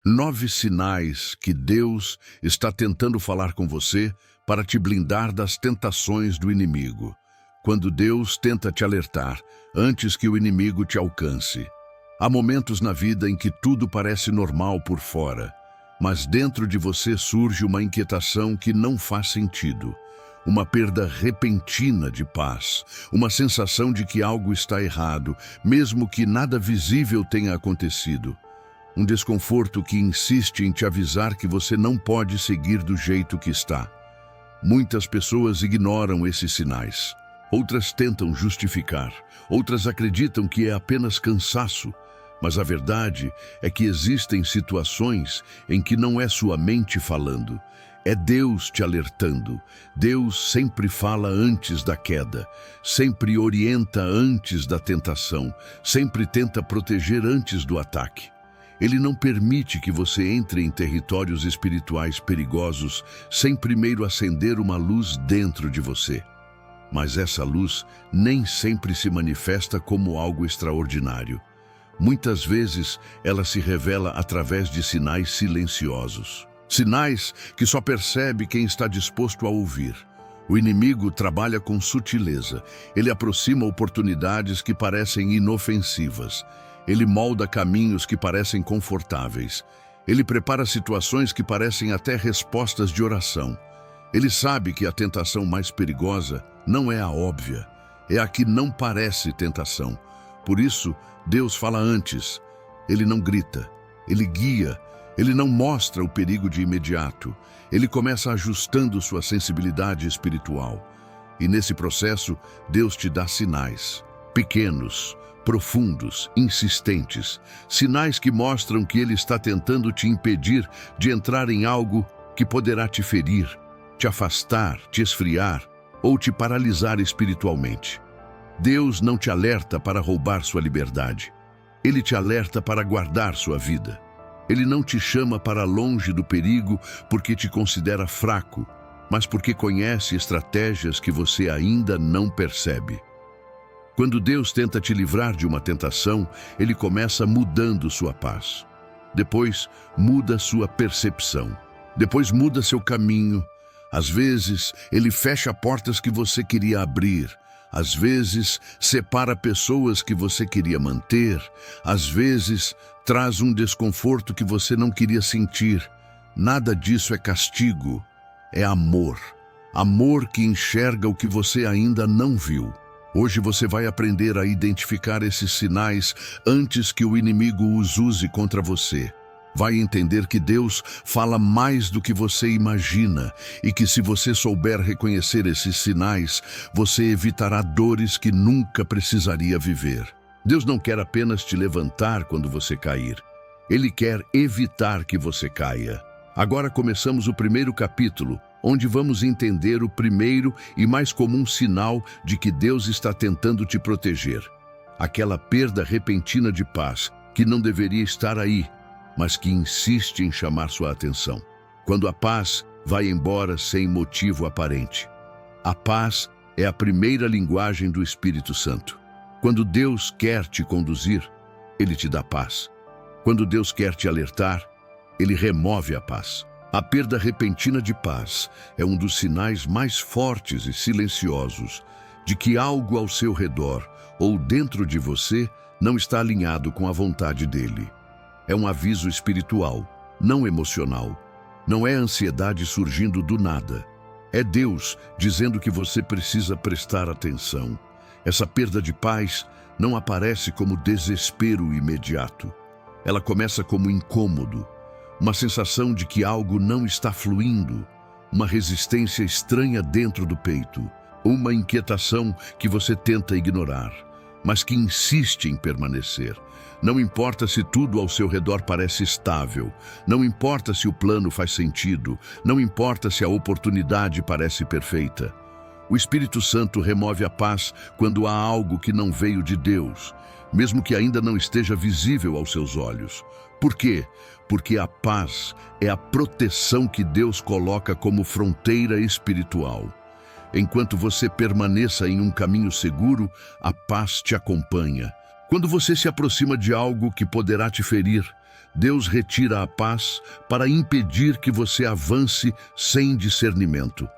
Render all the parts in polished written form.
9 sinais que Deus está tentando falar com você para te blindar das tentações do inimigo. Quando Deus tenta te alertar antes que o inimigo te alcance. Há momentos na vida em que tudo parece normal por fora, mas dentro de você surge uma inquietação que não faz sentido. Uma perda repentina de paz, uma sensação de que algo está errado, mesmo que nada visível tenha acontecido. Um desconforto que insiste em te avisar que você não pode seguir do jeito que está. Muitas pessoas ignoram esses sinais. Outras tentam justificar, outras acreditam que é apenas cansaço. Mas a verdade é que existem situações em que não é sua mente falando. É Deus te alertando. Deus sempre fala antes da queda, sempre orienta antes da tentação, sempre tenta proteger antes do ataque. Ele não permite que você entre em territórios espirituais perigosos sem primeiro acender uma luz dentro de você. Mas essa luz nem sempre se manifesta como algo extraordinário. Muitas vezes ela se revela através de sinais silenciosos. Sinais que só percebe quem está disposto a ouvir. O inimigo trabalha com sutileza. Ele aproxima oportunidades que parecem inofensivas. Ele molda caminhos que parecem confortáveis. Ele prepara situações que parecem até respostas de oração. Ele sabe que a tentação mais perigosa não é a óbvia, é a que não parece tentação. Por isso, Deus fala antes. Ele não grita, ele guia, ele não mostra o perigo de imediato. Ele começa ajustando sua sensibilidade espiritual. E nesse processo, Deus te dá sinais, pequenos, profundos, insistentes, sinais que mostram que Ele está tentando te impedir de entrar em algo que poderá te ferir, te afastar, te esfriar ou te paralisar espiritualmente. Deus não te alerta para roubar sua liberdade. Ele te alerta para guardar sua vida. Ele não te chama para longe do perigo porque te considera fraco, mas porque conhece estratégias que você ainda não percebe. Quando Deus tenta te livrar de uma tentação, Ele começa mudando sua paz. Depois, muda sua percepção. Depois, muda seu caminho. Às vezes, Ele fecha portas que você queria abrir. Às vezes, separa pessoas que você queria manter. Às vezes, traz um desconforto que você não queria sentir. Nada disso é castigo, é amor. Amor que enxerga o que você ainda não viu. Hoje você vai aprender a identificar esses sinais antes que o inimigo os use contra você. Vai entender que Deus fala mais do que você imagina e que se você souber reconhecer esses sinais, você evitará dores que nunca precisaria viver. Deus não quer apenas te levantar quando você cair. Ele quer evitar que você caia. Agora começamos o primeiro capítulo, onde vamos entender o primeiro e mais comum sinal de que Deus está tentando te proteger. Aquela perda repentina de paz que não deveria estar aí, mas que insiste em chamar sua atenção. Quando a paz vai embora sem motivo aparente. A paz é a primeira linguagem do Espírito Santo. Quando Deus quer te conduzir, Ele te dá paz. Quando Deus quer te alertar, Ele remove a paz. A perda repentina de paz é um dos sinais mais fortes e silenciosos de que algo ao seu redor ou dentro de você não está alinhado com a vontade dele. É um aviso espiritual, não emocional. Não é ansiedade surgindo do nada. É Deus dizendo que você precisa prestar atenção. Essa perda de paz não aparece como desespero imediato. Ela começa como incômodo. Uma sensação de que algo não está fluindo, uma resistência estranha dentro do peito, uma inquietação que você tenta ignorar, mas que insiste em permanecer. Não importa se tudo ao seu redor parece estável, não importa se o plano faz sentido, não importa se a oportunidade parece perfeita. O Espírito Santo remove a paz quando há algo que não veio de Deus, mesmo que ainda não esteja visível aos seus olhos. Por quê? Porque a paz é a proteção que Deus coloca como fronteira espiritual. Enquanto você permaneça em um caminho seguro, a paz te acompanha. Quando você se aproxima de algo que poderá te ferir, Deus retira a paz para impedir que você avance sem discernimento.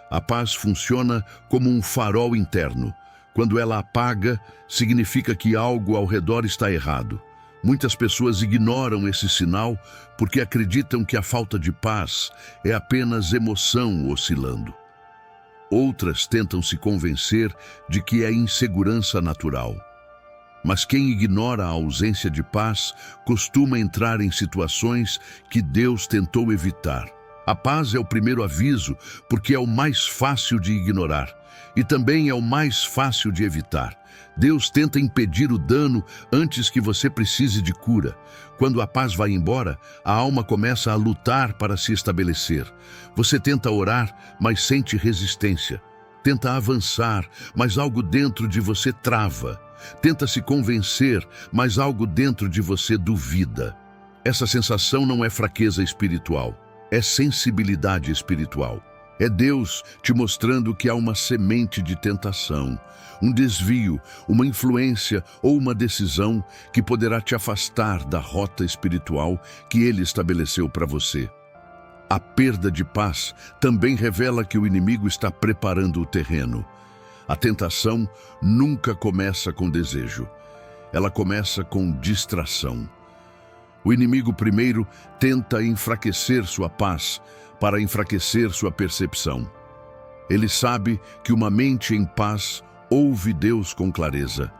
A paz funciona como um farol interno. Quando ela apaga, significa que algo ao redor está errado. Muitas pessoas ignoram esse sinal porque acreditam que a falta de paz é apenas emoção oscilando. Outras tentam se convencer de que é insegurança natural. Mas quem ignora a ausência de paz costuma entrar em situações que Deus tentou evitar. A paz é o primeiro aviso porque é o mais fácil de ignorar e também é o mais fácil de evitar. Deus tenta impedir o dano antes que você precise de cura. Quando a paz vai embora, a alma começa a lutar para se estabelecer. Você tenta orar, mas sente resistência. Tenta avançar, mas algo dentro de você trava. Tenta se convencer, mas algo dentro de você duvida. Essa sensação não é fraqueza espiritual, é sensibilidade espiritual. É Deus te mostrando que há uma semente de tentação, um desvio, uma influência ou uma decisão que poderá te afastar da rota espiritual que Ele estabeleceu para você. A perda de paz também revela que o inimigo está preparando o terreno. A tentação nunca começa com desejo, ela começa com distração. O inimigo primeiro tenta enfraquecer sua paz para enfraquecer sua percepção. Ele sabe que uma mente em paz ouve Deus com clareza.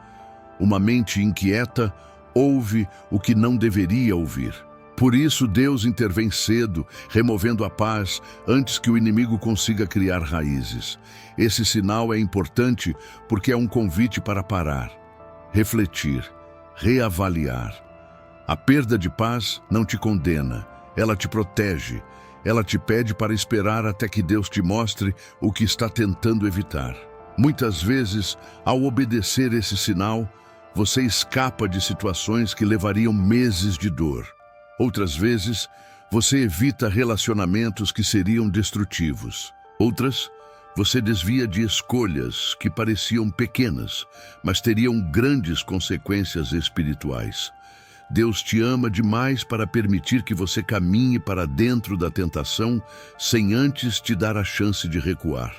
Uma mente inquieta ouve o que não deveria ouvir. Por isso Deus intervém cedo, removendo a paz antes que o inimigo consiga criar raízes. Esse sinal é importante porque é um convite para parar, refletir, reavaliar. A perda de paz não te condena, ela te protege. Ela te pede para esperar até que Deus te mostre o que está tentando evitar. Muitas vezes, ao obedecer esse sinal, você escapa de situações que levariam meses de dor. Outras vezes, você evita relacionamentos que seriam destrutivos. Outras, você desvia de escolhas que pareciam pequenas, mas teriam grandes consequências espirituais. Deus te ama demais para permitir que você caminhe para dentro da tentação sem antes te dar a chance de recuar.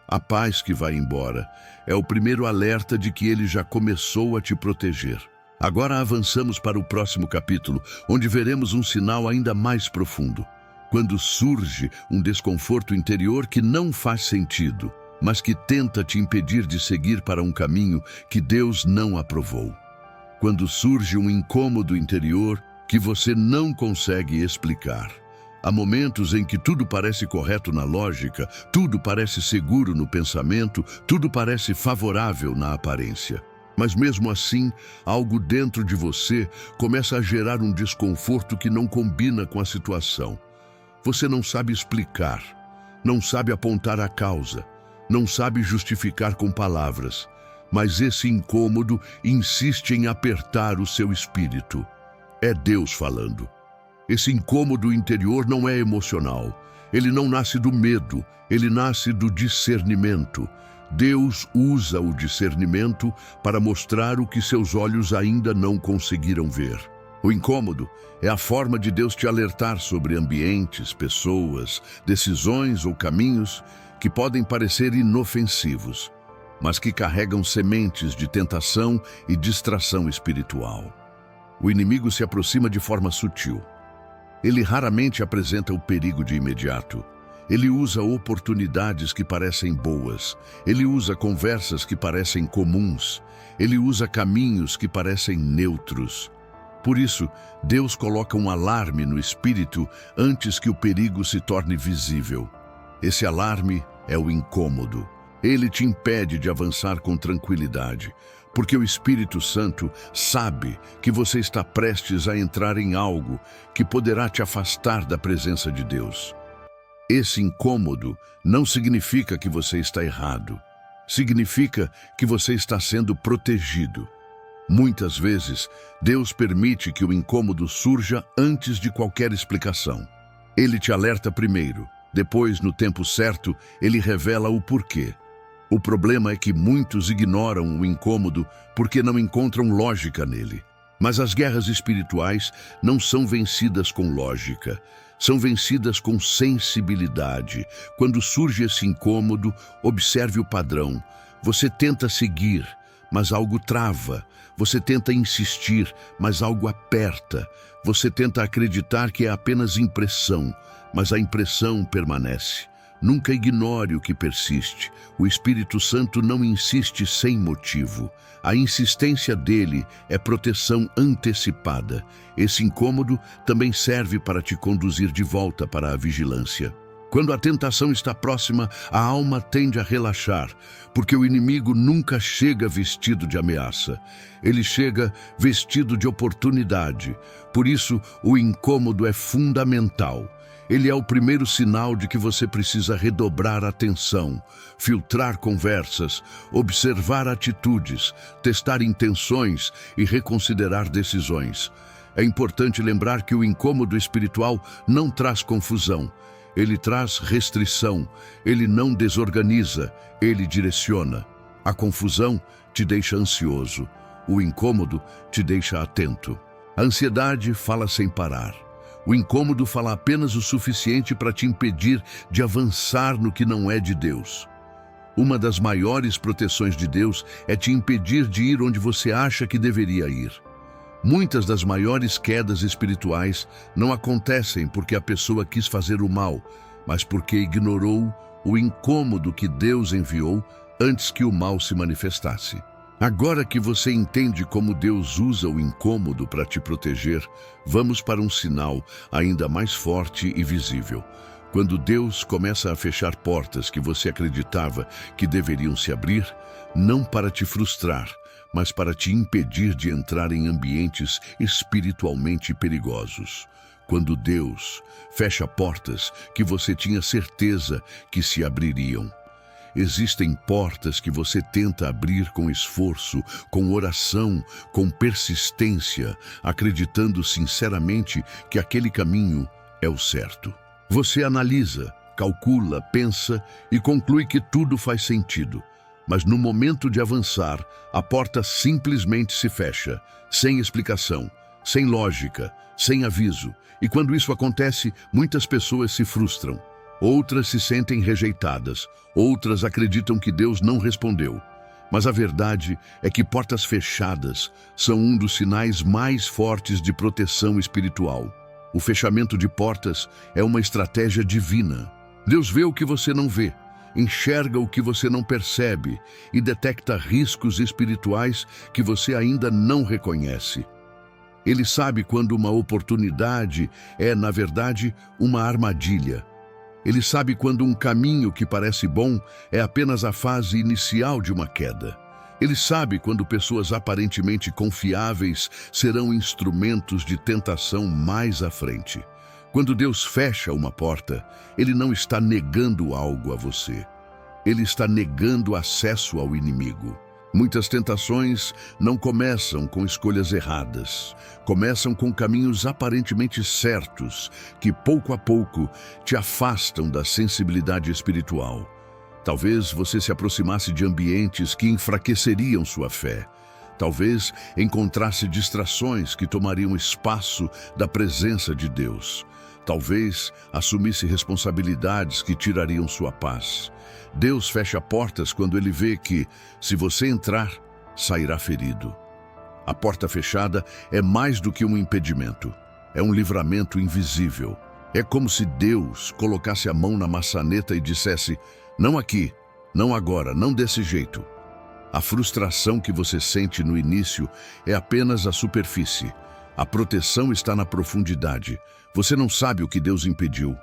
A paz que vai embora é o primeiro alerta de que Ele já começou a te proteger. Agora avançamos para o próximo capítulo, onde veremos um sinal ainda mais profundo. Quando surge um desconforto interior que não faz sentido, mas que tenta te impedir de seguir para um caminho que Deus não aprovou. Quando surge um incômodo interior que você não consegue explicar. Há momentos em que tudo parece correto na lógica, tudo parece seguro no pensamento, tudo parece favorável na aparência. Mas mesmo assim, algo dentro de você começa a gerar um desconforto que não combina com a situação. Você não sabe explicar, não sabe apontar a causa, não sabe justificar com palavras. Mas esse incômodo insiste em apertar o seu espírito. É Deus falando. Esse incômodo interior não é emocional. Ele não nasce do medo, ele nasce do discernimento. Deus usa o discernimento para mostrar o que seus olhos ainda não conseguiram ver. O incômodo é a forma de Deus te alertar sobre ambientes, pessoas, decisões ou caminhos que podem parecer inofensivos, mas que carregam sementes de tentação e distração espiritual. O inimigo se aproxima de forma sutil. Ele raramente apresenta o perigo de imediato. Ele usa oportunidades que parecem boas. Ele usa conversas que parecem comuns. Ele usa caminhos que parecem neutros. Por isso, Deus coloca um alarme no espírito antes que o perigo se torne visível. Esse alarme é o incômodo. Ele te impede de avançar com tranquilidade, porque o Espírito Santo sabe que você está prestes a entrar em algo que poderá te afastar da presença de Deus. Esse incômodo não significa que você está errado. Significa que você está sendo protegido. Muitas vezes, Deus permite que o incômodo surja antes de qualquer explicação. Ele te alerta primeiro, depois, no tempo certo, ele revela o porquê. O problema é que muitos ignoram o incômodo porque não encontram lógica nele. Mas as guerras espirituais não são vencidas com lógica, são vencidas com sensibilidade. Quando surge esse incômodo, observe o padrão. Você tenta seguir, mas algo trava. Você tenta insistir, mas algo aperta. Você tenta acreditar que é apenas impressão, mas a impressão permanece. Nunca ignore o que persiste. O Espírito Santo não insiste sem motivo. A insistência dele é proteção antecipada. Esse incômodo também serve para te conduzir de volta para a vigilância. Quando a tentação está próxima, a alma tende a relaxar, porque o inimigo nunca chega vestido de ameaça. Ele chega vestido de oportunidade. Por isso, o incômodo é fundamental. Ele é o primeiro sinal de que você precisa redobrar a atenção, filtrar conversas, observar atitudes, testar intenções e reconsiderar decisões. É importante lembrar que o incômodo espiritual não traz confusão. Ele traz restrição, ele não desorganiza, ele direciona. A confusão te deixa ansioso, o incômodo te deixa atento. A ansiedade fala sem parar. O incômodo fala apenas o suficiente para te impedir de avançar no que não é de Deus. Uma das maiores proteções de Deus é te impedir de ir onde você acha que deveria ir. Muitas das maiores quedas espirituais não acontecem porque a pessoa quis fazer o mal, mas porque ignorou o incômodo que Deus enviou antes que o mal se manifestasse. Agora que você entende como Deus usa o incômodo para te proteger, vamos para um sinal ainda mais forte e visível. Quando Deus começa a fechar portas que você acreditava que deveriam se abrir, não para te frustrar, mas para te impedir de entrar em ambientes espiritualmente perigosos. Quando Deus fecha portas que você tinha certeza que se abririam. Existem portas que você tenta abrir com esforço, com oração, com persistência, acreditando sinceramente que aquele caminho é o certo. Você analisa, calcula, pensa e conclui que tudo faz sentido. Mas no momento de avançar, a porta simplesmente se fecha, sem explicação, sem lógica, sem aviso. E quando isso acontece, muitas pessoas se frustram. Outras se sentem rejeitadas, outras acreditam que Deus não respondeu. Mas a verdade é que portas fechadas são um dos sinais mais fortes de proteção espiritual. O fechamento de portas é uma estratégia divina. Deus vê o que você não vê, enxerga o que você não percebe e detecta riscos espirituais que você ainda não reconhece. Ele sabe quando uma oportunidade é, na verdade, uma armadilha. Ele sabe quando um caminho que parece bom é apenas a fase inicial de uma queda. Ele sabe quando pessoas aparentemente confiáveis serão instrumentos de tentação mais à frente. Quando Deus fecha uma porta, Ele não está negando algo a você. Ele está negando acesso ao inimigo. Muitas tentações não começam com escolhas erradas. Começam com caminhos aparentemente certos, que pouco a pouco te afastam da sensibilidade espiritual. Talvez você se aproximasse de ambientes que enfraqueceriam sua fé. Talvez encontrasse distrações que tomariam espaço da presença de Deus. Talvez assumisse responsabilidades que tirariam sua paz. Deus fecha portas quando Ele vê que, se você entrar, sairá ferido. A porta fechada é mais do que um impedimento. É um livramento invisível. É como se Deus colocasse a mão na maçaneta e dissesse: não aqui, não agora, não desse jeito. A frustração que você sente no início é apenas a superfície. A proteção está na profundidade. Você não sabe o que Deus impediu,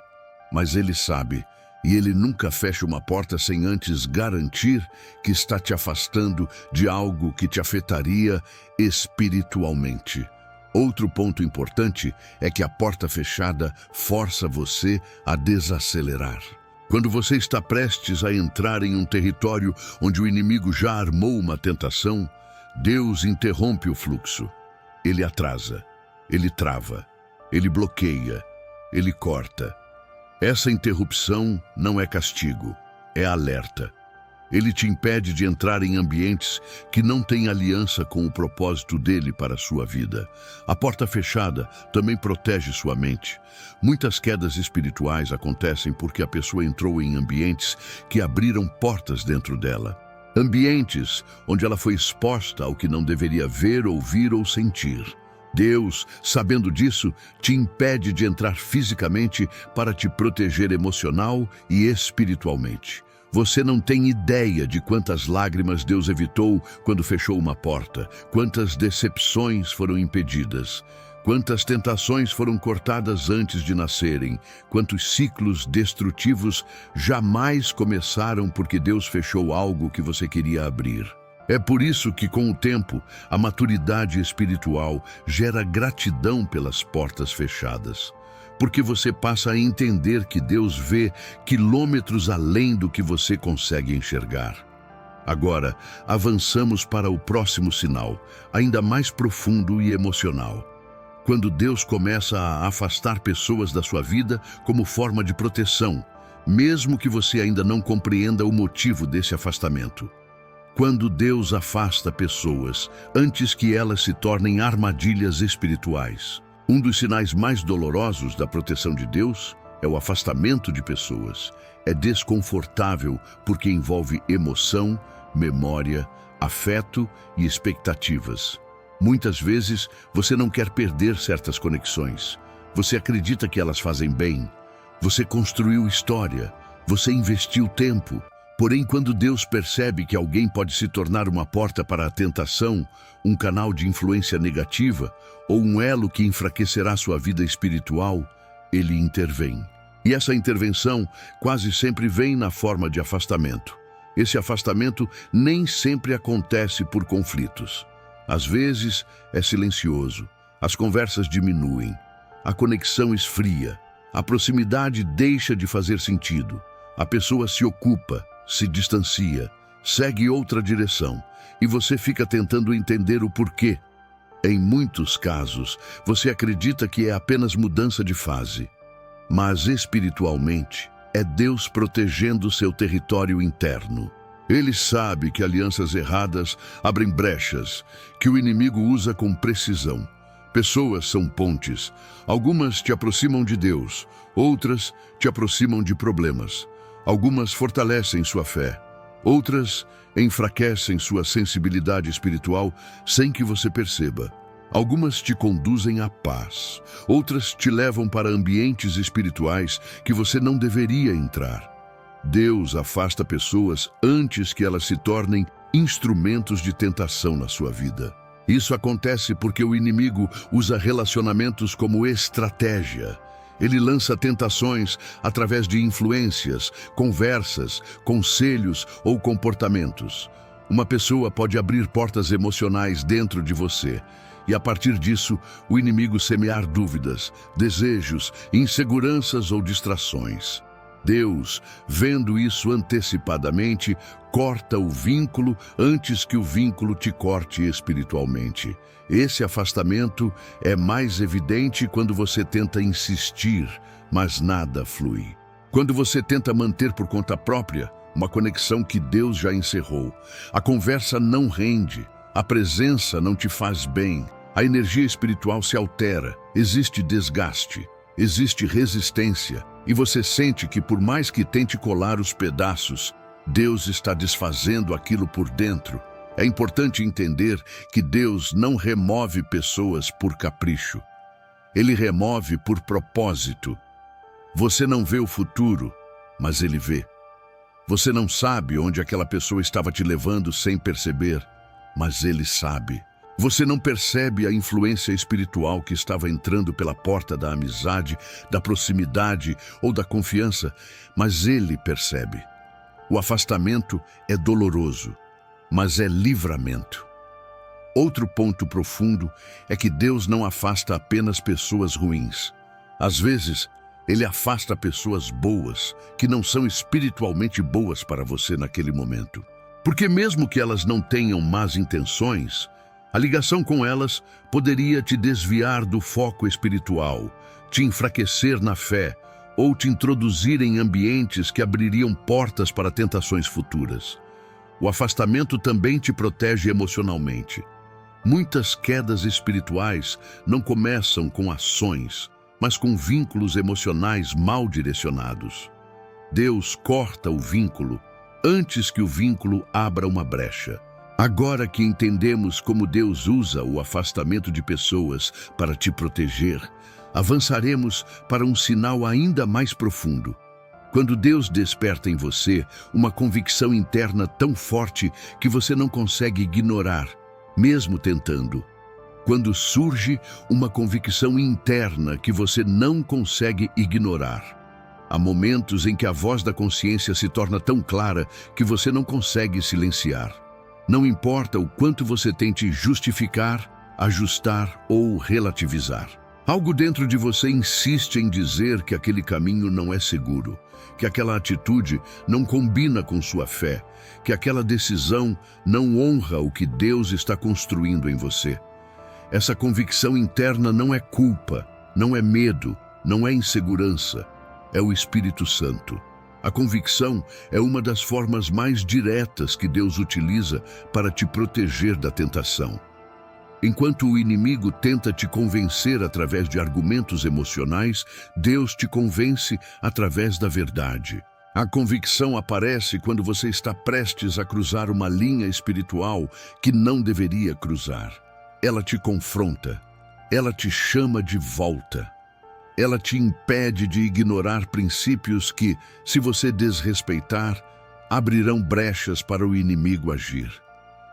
mas Ele sabe. E Ele nunca fecha uma porta sem antes garantir que está te afastando de algo que te afetaria espiritualmente. Outro ponto importante é que a porta fechada força você a desacelerar. Quando você está prestes a entrar em um território onde o inimigo já armou uma tentação, Deus interrompe o fluxo. Ele atrasa, Ele trava, Ele bloqueia, Ele corta. Essa interrupção não é castigo, é alerta. Ele te impede de entrar em ambientes que não têm aliança com o propósito dele para a sua vida. A porta fechada também protege sua mente. Muitas quedas espirituais acontecem porque a pessoa entrou em ambientes que abriram portas dentro dela. Ambientes onde ela foi exposta ao que não deveria ver, ouvir ou sentir. Deus, sabendo disso, te impede de entrar fisicamente para te proteger emocional e espiritualmente. Você não tem ideia de quantas lágrimas Deus evitou quando fechou uma porta, quantas decepções foram impedidas, quantas tentações foram cortadas antes de nascerem, quantos ciclos destrutivos jamais começaram porque Deus fechou algo que você queria abrir. É por isso que, com o tempo, a maturidade espiritual gera gratidão pelas portas fechadas. Porque você passa a entender que Deus vê quilômetros além do que você consegue enxergar. Agora, avançamos para o próximo sinal, ainda mais profundo e emocional. Quando Deus começa a afastar pessoas da sua vida como forma de proteção, mesmo que você ainda não compreenda o motivo desse afastamento. Quando Deus afasta pessoas antes que elas se tornem armadilhas espirituais. Um dos sinais mais dolorosos da proteção de Deus é o afastamento de pessoas. É desconfortável porque envolve emoção, memória, afeto e expectativas. Muitas vezes você não quer perder certas conexões. Você acredita que elas fazem bem. Você construiu história. Você investiu tempo. Porém, quando Deus percebe que alguém pode se tornar uma porta para a tentação, um canal de influência negativa ou um elo que enfraquecerá sua vida espiritual, ele intervém. E essa intervenção quase sempre vem na forma de afastamento. Esse afastamento nem sempre acontece por conflitos. Às vezes é silencioso, as conversas diminuem, a conexão esfria, a proximidade deixa de fazer sentido, a pessoa se ocupa, se distancia, segue outra direção e você fica tentando entender o porquê. Em muitos casos, você acredita que é apenas mudança de fase, mas espiritualmente é Deus protegendo seu território interno. Ele sabe que alianças erradas abrem brechas, que o inimigo usa com precisão. Pessoas são pontes. Algumas te aproximam de Deus, outras te aproximam de problemas. Algumas fortalecem sua fé, outras enfraquecem sua sensibilidade espiritual sem que você perceba. Algumas te conduzem à paz, outras te levam para ambientes espirituais que você não deveria entrar. Deus afasta pessoas antes que elas se tornem instrumentos de tentação na sua vida. Isso acontece porque o inimigo usa relacionamentos como estratégia. Ele lança tentações através de influências, conversas, conselhos ou comportamentos. Uma pessoa pode abrir portas emocionais dentro de você e, a partir disso, o inimigo semear dúvidas, desejos, inseguranças ou distrações. Deus, vendo isso antecipadamente, corta o vínculo antes que o vínculo te corte espiritualmente. Esse afastamento é mais evidente quando você tenta insistir, mas nada flui. Quando você tenta manter por conta própria uma conexão que Deus já encerrou, a conversa não rende, a presença não te faz bem, a energia espiritual se altera, existe desgaste, existe resistência, e você sente que por mais que tente colar os pedaços, Deus está desfazendo aquilo por dentro. É importante entender que Deus não remove pessoas por capricho. Ele remove por propósito. Você não vê o futuro, mas Ele vê. Você não sabe onde aquela pessoa estava te levando sem perceber, mas Ele sabe. Você não percebe a influência espiritual que estava entrando pela porta da amizade, da proximidade ou da confiança, mas Ele percebe. O afastamento é doloroso, mas é livramento. Outro ponto profundo é que Deus não afasta apenas pessoas ruins. Às vezes, Ele afasta pessoas boas, que não são espiritualmente boas para você naquele momento. Porque mesmo que elas não tenham más intenções, a ligação com elas poderia te desviar do foco espiritual, te enfraquecer na fé ou te introduzir em ambientes que abririam portas para tentações futuras. O afastamento também te protege emocionalmente. Muitas quedas espirituais não começam com ações, mas com vínculos emocionais mal direcionados. Deus corta o vínculo antes que o vínculo abra uma brecha. Agora que entendemos como Deus usa o afastamento de pessoas para te proteger, avançaremos para um sinal ainda mais profundo. Quando Deus desperta em você uma convicção interna tão forte que você não consegue ignorar, mesmo tentando. Quando surge uma convicção interna que você não consegue ignorar. Há momentos em que a voz da consciência se torna tão clara que você não consegue silenciar. Não importa o quanto você tente justificar, ajustar ou relativizar. Algo dentro de você insiste em dizer que aquele caminho não é seguro, que aquela atitude não combina com sua fé, que aquela decisão não honra o que Deus está construindo em você. Essa convicção interna não é culpa, não é medo, não é insegurança, é o Espírito Santo. A convicção é uma das formas mais diretas que Deus utiliza para te proteger da tentação. Enquanto o inimigo tenta te convencer através de argumentos emocionais, Deus te convence através da verdade. A convicção aparece quando você está prestes a cruzar uma linha espiritual que não deveria cruzar. Ela te confronta, ela te chama de volta. Ela te impede de ignorar princípios que, se você desrespeitar, abrirão brechas para o inimigo agir.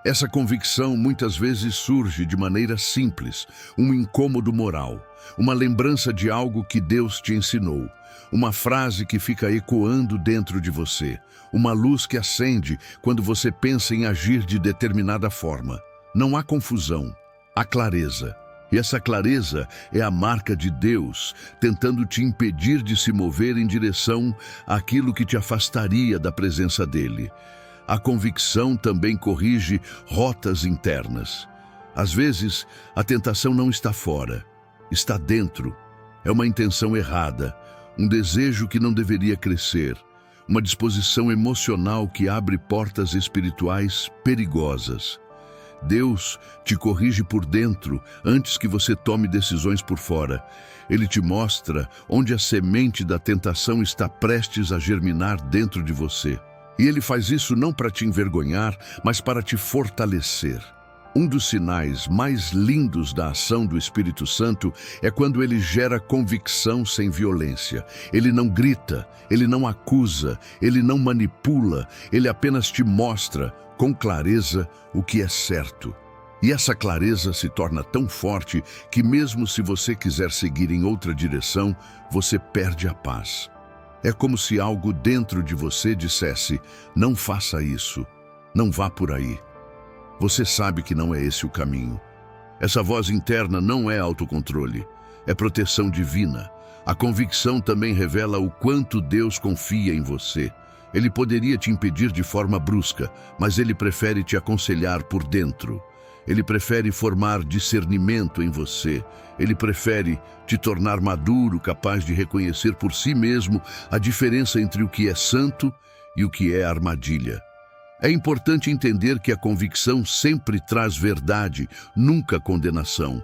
Essa convicção muitas vezes surge de maneira simples, um incômodo moral, uma lembrança de algo que Deus te ensinou, uma frase que fica ecoando dentro de você, uma luz que acende quando você pensa em agir de determinada forma. Não há confusão, há clareza. E essa clareza é a marca de Deus, tentando te impedir de se mover em direção àquilo que te afastaria da presença dele. A convicção também corrige rotas internas. Às vezes, a tentação não está fora, está dentro. É uma intenção errada, um desejo que não deveria crescer, uma disposição emocional que abre portas espirituais perigosas. Deus te corrige por dentro antes que você tome decisões por fora. Ele te mostra onde a semente da tentação está prestes a germinar dentro de você. E ele faz isso não para te envergonhar, mas para te fortalecer. Um dos sinais mais lindos da ação do Espírito Santo é quando ele gera convicção sem violência. Ele não grita, ele não acusa, ele não manipula, ele apenas te mostra com clareza o que é certo. E essa clareza se torna tão forte que mesmo se você quiser seguir em outra direção, você perde a paz. É como se algo dentro de você dissesse: não faça isso, não vá por aí. Você sabe que não é esse o caminho. Essa voz interna não é autocontrole, é proteção divina. A convicção também revela o quanto Deus confia em você. Ele poderia te impedir de forma brusca, mas ele prefere te aconselhar por dentro. Ele prefere formar discernimento em você. Ele prefere te tornar maduro, capaz de reconhecer por si mesmo a diferença entre o que é santo e o que é armadilha. É importante entender que a convicção sempre traz verdade, nunca condenação.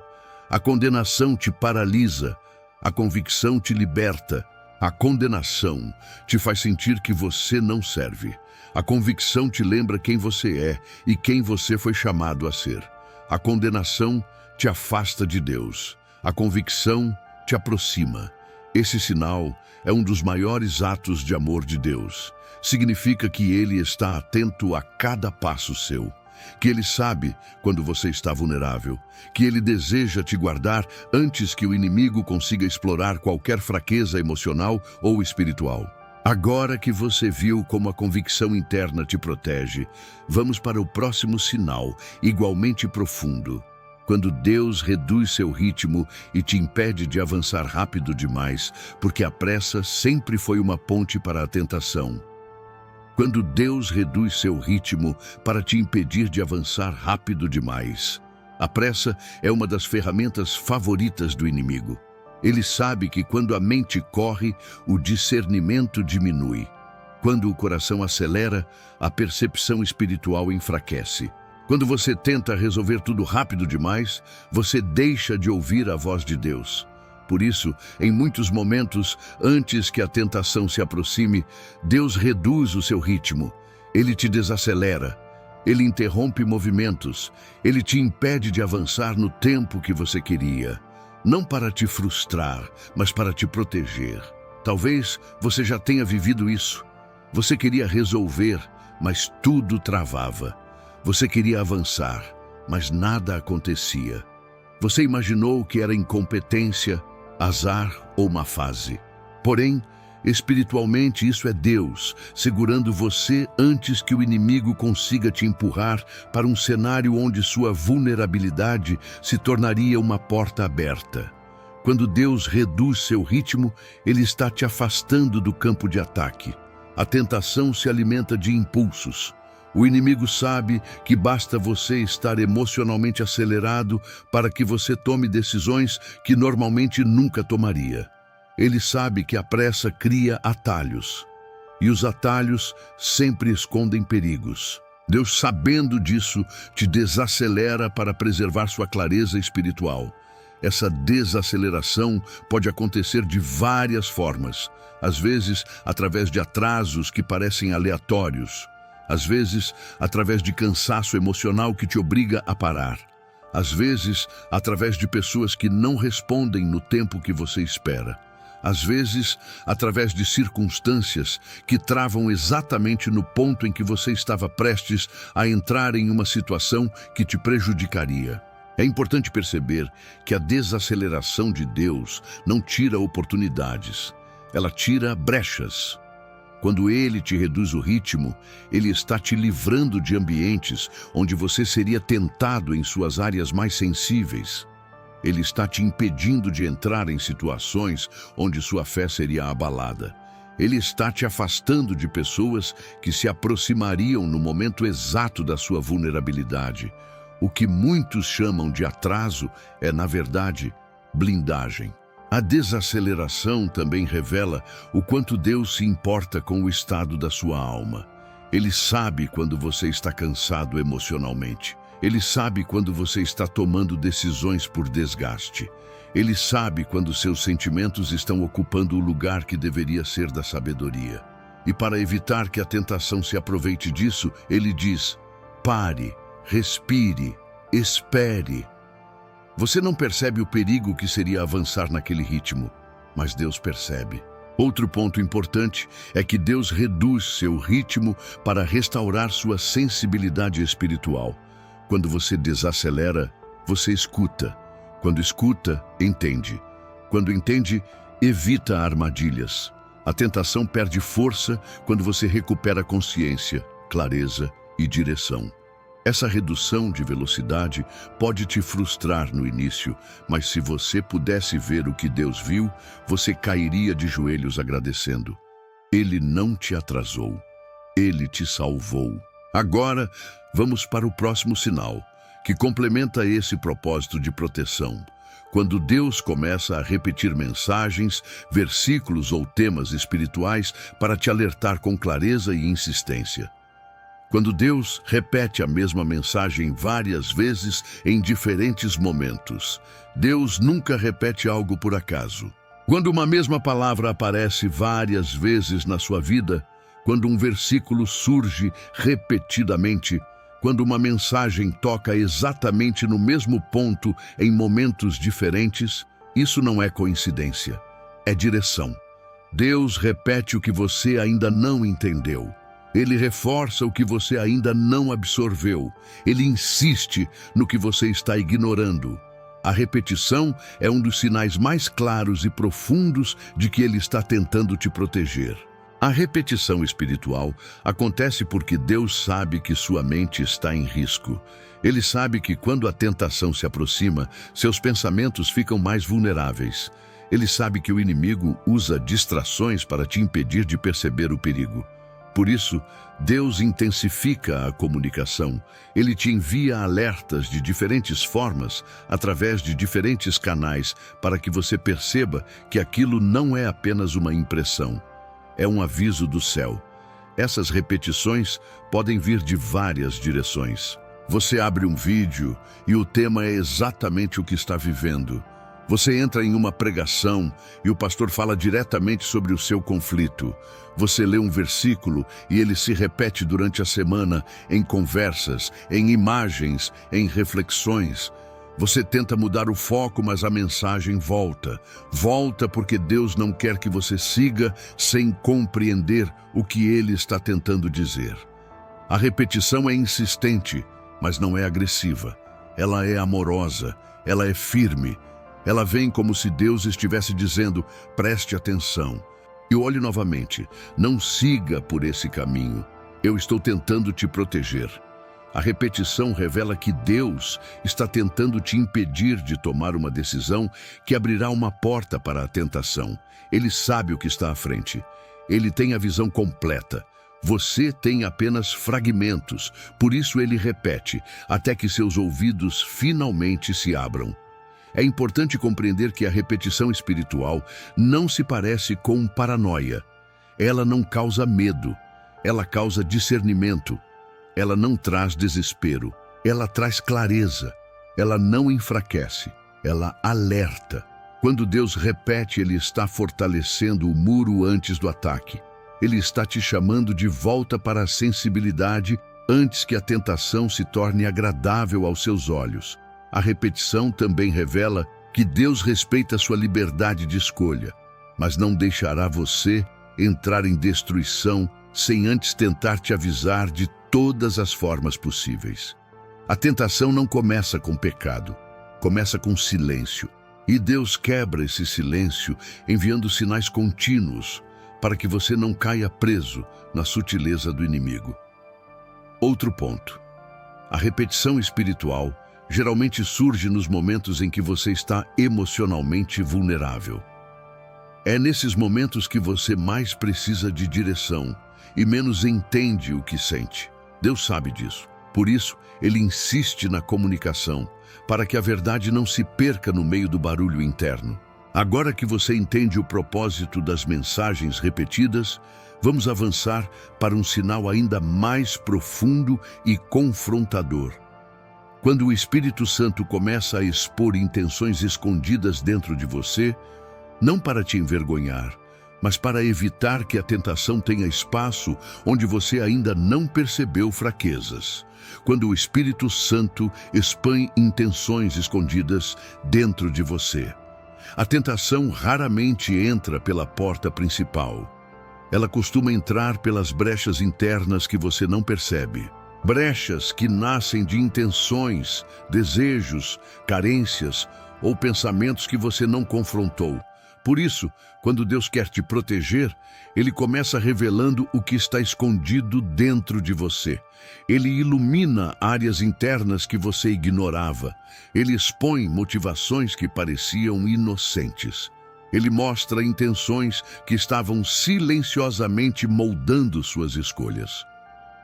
A condenação te paralisa, a convicção te liberta. A condenação te faz sentir que você não serve. A convicção te lembra quem você é e quem você foi chamado a ser. A condenação te afasta de Deus. A convicção te aproxima. Esse sinal é um dos maiores atos de amor de Deus. Significa que Ele está atento a cada passo seu, que Ele sabe quando você está vulnerável, que Ele deseja te guardar antes que o inimigo consiga explorar qualquer fraqueza emocional ou espiritual. Agora que você viu como a convicção interna te protege, vamos para o próximo sinal, igualmente profundo. Quando Deus reduz seu ritmo e te impede de avançar rápido demais, porque a pressa sempre foi uma ponte para a tentação. Quando Deus reduz seu ritmo para te impedir de avançar rápido demais. A pressa é uma das ferramentas favoritas do inimigo. Ele sabe que quando a mente corre, o discernimento diminui. Quando o coração acelera, a percepção espiritual enfraquece. Quando você tenta resolver tudo rápido demais, você deixa de ouvir a voz de Deus. Por isso, em muitos momentos, antes que a tentação se aproxime, Deus reduz o seu ritmo. Ele te desacelera. Ele interrompe movimentos. Ele te impede de avançar no tempo que você queria. Não para te frustrar, mas para te proteger. Talvez você já tenha vivido isso. Você queria resolver, mas tudo travava. Você queria avançar, mas nada acontecia. Você imaginou que era incompetência, azar ou má fase. Porém, espiritualmente isso é Deus segurando você antes que o inimigo consiga te empurrar para um cenário onde sua vulnerabilidade se tornaria uma porta aberta. Quando Deus reduz seu ritmo, Ele está te afastando do campo de ataque. A tentação se alimenta de impulsos. O inimigo sabe que basta você estar emocionalmente acelerado para que você tome decisões que normalmente nunca tomaria. Ele sabe que a pressa cria atalhos, e os atalhos sempre escondem perigos. Deus, sabendo disso, te desacelera para preservar sua clareza espiritual. Essa desaceleração pode acontecer de várias formas, às vezes através de atrasos que parecem aleatórios, às vezes através de cansaço emocional que te obriga a parar, às vezes através de pessoas que não respondem no tempo que você espera, às vezes através de circunstâncias que travam exatamente no ponto em que você estava prestes a entrar em uma situação que te prejudicaria. É importante perceber que a desaceleração de Deus não tira oportunidades, ela tira brechas. Quando Ele te reduz o ritmo, Ele está te livrando de ambientes onde você seria tentado em suas áreas mais sensíveis. Ele está te impedindo de entrar em situações onde sua fé seria abalada. Ele está te afastando de pessoas que se aproximariam no momento exato da sua vulnerabilidade. O que muitos chamam de atraso é, na verdade, blindagem. A desaceleração também revela o quanto Deus se importa com o estado da sua alma. Ele sabe quando você está cansado emocionalmente. Ele sabe quando você está tomando decisões por desgaste. Ele sabe quando seus sentimentos estão ocupando o lugar que deveria ser da sabedoria. E para evitar que a tentação se aproveite disso, Ele diz: pare, respire, espere. Você não percebe o perigo que seria avançar naquele ritmo, mas Deus percebe. Outro ponto importante é que Deus reduz seu ritmo para restaurar sua sensibilidade espiritual. Quando você desacelera, você escuta. Quando escuta, entende. Quando entende, evita armadilhas. A tentação perde força quando você recupera consciência, clareza e direção. Essa redução de velocidade pode te frustrar no início, mas se você pudesse ver o que Deus viu, você cairia de joelhos agradecendo. Ele não te atrasou, Ele te salvou. Agora, vamos para o próximo sinal, que complementa esse propósito de proteção. Quando Deus começa a repetir mensagens, versículos ou temas espirituais para te alertar com clareza e insistência. Quando Deus repete a mesma mensagem várias vezes em diferentes momentos, Deus nunca repete algo por acaso. Quando uma mesma palavra aparece várias vezes na sua vida, quando um versículo surge repetidamente, quando uma mensagem toca exatamente no mesmo ponto em momentos diferentes, isso não é coincidência, é direção. Deus repete o que você ainda não entendeu. Ele reforça o que você ainda não absorveu. Ele insiste no que você está ignorando. A repetição é um dos sinais mais claros e profundos de que Ele está tentando te proteger. A repetição espiritual acontece porque Deus sabe que sua mente está em risco. Ele sabe que quando a tentação se aproxima, seus pensamentos ficam mais vulneráveis. Ele sabe que o inimigo usa distrações para te impedir de perceber o perigo. Por isso, Deus intensifica a comunicação. Ele te envia alertas de diferentes formas, através de diferentes canais, para que você perceba que aquilo não é apenas uma impressão. É um aviso do céu. Essas repetições podem vir de várias direções. Você abre um vídeo e o tema é exatamente o que está vivendo. Você entra em uma pregação e o pastor fala diretamente sobre o seu conflito. Você lê um versículo e ele se repete durante a semana em conversas, em imagens, em reflexões. Você tenta mudar o foco, mas a mensagem volta. Volta porque Deus não quer que você siga sem compreender o que Ele está tentando dizer. A repetição é insistente, mas não é agressiva. Ela é amorosa, ela é firme. Ela vem como se Deus estivesse dizendo: preste atenção. E olhe novamente, não siga por esse caminho. Eu estou tentando te proteger. A repetição revela que Deus está tentando te impedir de tomar uma decisão que abrirá uma porta para a tentação. Ele sabe o que está à frente. Ele tem a visão completa. Você tem apenas fragmentos, por isso ele repete, até que seus ouvidos finalmente se abram. É importante compreender que a repetição espiritual não se parece com paranoia. Ela não causa medo, ela causa discernimento. Ela não traz desespero, ela traz clareza. Ela não enfraquece, ela alerta. Quando Deus repete, Ele está fortalecendo o muro antes do ataque. Ele está te chamando de volta para a sensibilidade antes que a tentação se torne agradável aos seus olhos. A repetição também revela que Deus respeita a sua liberdade de escolha, mas não deixará você entrar em destruição sem antes tentar te avisar de todas as formas possíveis. A tentação não começa com pecado, começa com silêncio. E Deus quebra esse silêncio enviando sinais contínuos para que você não caia preso na sutileza do inimigo. Outro ponto. A repetição espiritual geralmente surge nos momentos em que você está emocionalmente vulnerável. É nesses momentos que você mais precisa de direção e menos entende o que sente. Deus sabe disso. Por isso, Ele insiste na comunicação, para que a verdade não se perca no meio do barulho interno. Agora que você entende o propósito das mensagens repetidas, vamos avançar para um sinal ainda mais profundo e confrontador. Quando o Espírito Santo começa a expor intenções escondidas dentro de você, não para te envergonhar, mas para evitar que a tentação tenha espaço onde você ainda não percebeu fraquezas. Quando o Espírito Santo expõe intenções escondidas dentro de você. A tentação raramente entra pela porta principal. Ela costuma entrar pelas brechas internas que você não percebe. Brechas que nascem de intenções, desejos, carências ou pensamentos que você não confrontou. Por isso, quando Deus quer te proteger, Ele começa revelando o que está escondido dentro de você. Ele ilumina áreas internas que você ignorava. Ele expõe motivações que pareciam inocentes. Ele mostra intenções que estavam silenciosamente moldando suas escolhas.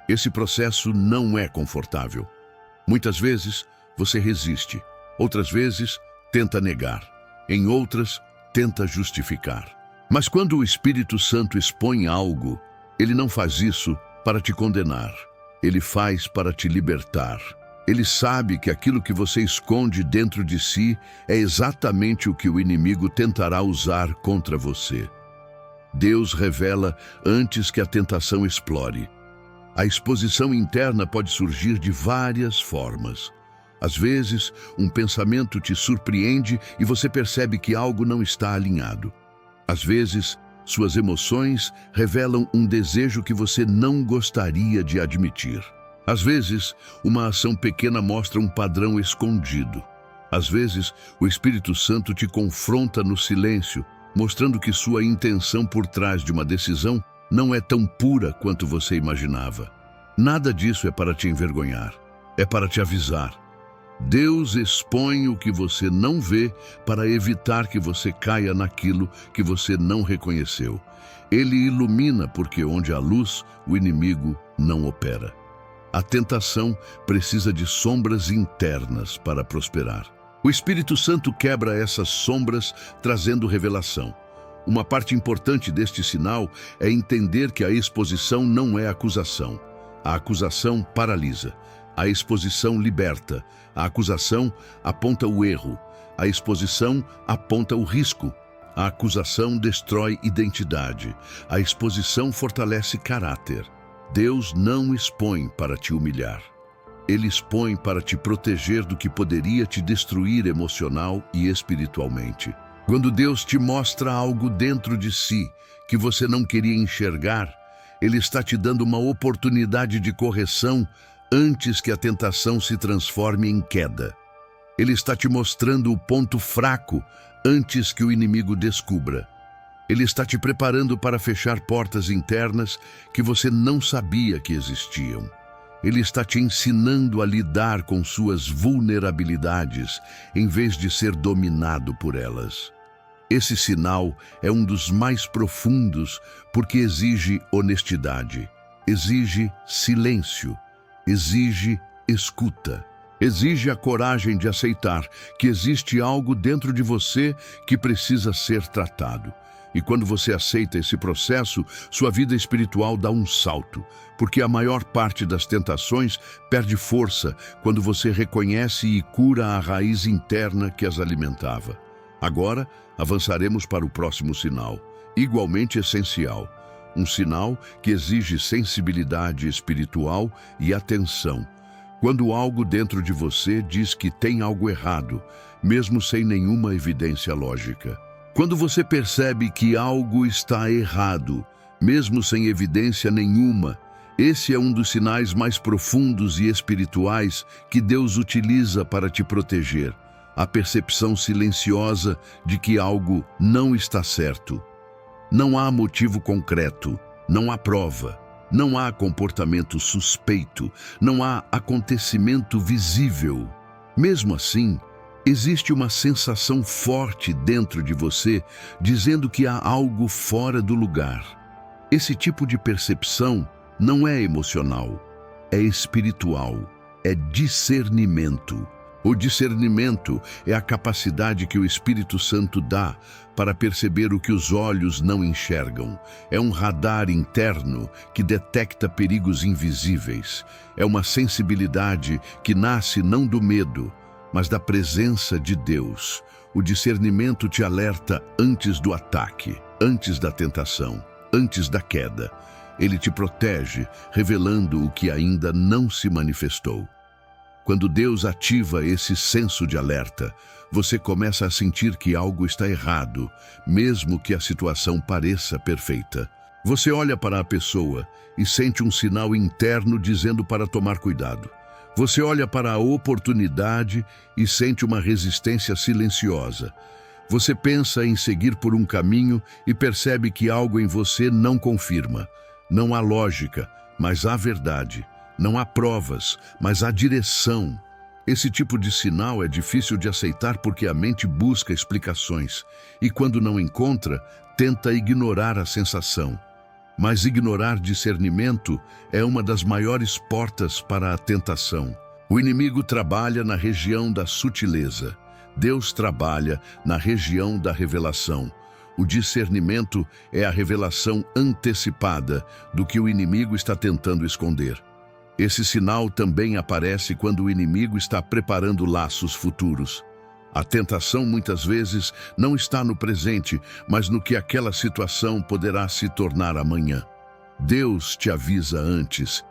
Esse processo não é confortável. Muitas vezes, você resiste. Outras vezes, tenta negar. Em outras, tenta justificar. Mas quando o Espírito Santo expõe algo, Ele não faz isso para te condenar. Ele faz para te libertar. Ele sabe que aquilo que você esconde dentro de si é exatamente o que o inimigo tentará usar contra você. Deus revela antes que a tentação explore. A exposição interna pode surgir de várias formas. Às vezes, um pensamento te surpreende e você percebe que algo não está alinhado. Às vezes, suas emoções revelam um desejo que você não gostaria de admitir. Às vezes, uma ação pequena mostra um padrão escondido. Às vezes, o Espírito Santo te confronta no silêncio, mostrando que sua intenção por trás de uma decisão não é tão pura quanto você imaginava. Nada disso é para te envergonhar, é para te avisar. Deus expõe o que você não vê para evitar que você caia naquilo que você não reconheceu. Ele ilumina porque onde há luz, o inimigo não opera. A tentação precisa de sombras internas para prosperar. O Espírito Santo quebra essas sombras trazendo revelação. Uma parte importante deste sinal é entender que a exposição não é acusação. A acusação paralisa. A exposição liberta. A acusação aponta o erro. A exposição aponta o risco. A acusação destrói identidade. A exposição fortalece caráter. Deus não expõe para te humilhar. Ele expõe para te proteger do que poderia te destruir emocional e espiritualmente. Quando Deus te mostra algo dentro de si que você não queria enxergar, Ele está te dando uma oportunidade de correção antes que a tentação se transforme em queda. Ele está te mostrando o ponto fraco antes que o inimigo descubra. Ele está te preparando para fechar portas internas que você não sabia que existiam. Ele está te ensinando a lidar com suas vulnerabilidades, em vez de ser dominado por elas. Esse sinal é um dos mais profundos porque exige honestidade, exige silêncio, exige escuta, exige a coragem de aceitar que existe algo dentro de você que precisa ser tratado. E quando você aceita esse processo, sua vida espiritual dá um salto, porque a maior parte das tentações perde força quando você reconhece e cura a raiz interna que as alimentava. Agora, avançaremos para o próximo sinal, igualmente essencial. Um sinal que exige sensibilidade espiritual e atenção. Quando algo dentro de você diz que tem algo errado, mesmo sem nenhuma evidência lógica. Quando você percebe que algo está errado, mesmo sem evidência nenhuma, esse é um dos sinais mais profundos e espirituais que Deus utiliza para te proteger. A percepção silenciosa de que algo não está certo. Não há motivo concreto, não há prova, não há comportamento suspeito, não há acontecimento visível. Mesmo assim, existe uma sensação forte dentro de você dizendo que há algo fora do lugar. Esse tipo de percepção não é emocional, é espiritual, é discernimento. O discernimento é a capacidade que o Espírito Santo dá para perceber o que os olhos não enxergam. É um radar interno que detecta perigos invisíveis. É uma sensibilidade que nasce não do medo, mas da presença de Deus. O discernimento te alerta antes do ataque, antes da tentação, antes da queda. Ele te protege, revelando o que ainda não se manifestou. Quando Deus ativa esse senso de alerta, você começa a sentir que algo está errado, mesmo que a situação pareça perfeita. Você olha para a pessoa e sente um sinal interno dizendo para tomar cuidado. Você olha para a oportunidade e sente uma resistência silenciosa. Você pensa em seguir por um caminho e percebe que algo em você não confirma. Não há lógica, mas há verdade. Não há provas, mas há direção. Esse tipo de sinal é difícil de aceitar porque a mente busca explicações e, quando não encontra, tenta ignorar a sensação. Mas ignorar discernimento é uma das maiores portas para a tentação. O inimigo trabalha na região da sutileza. Deus trabalha na região da revelação. O discernimento é a revelação antecipada do que o inimigo está tentando esconder. Esse sinal também aparece quando o inimigo está preparando laços futuros. A tentação muitas vezes não está no presente, mas no que aquela situação poderá se tornar amanhã. Deus te avisa antes.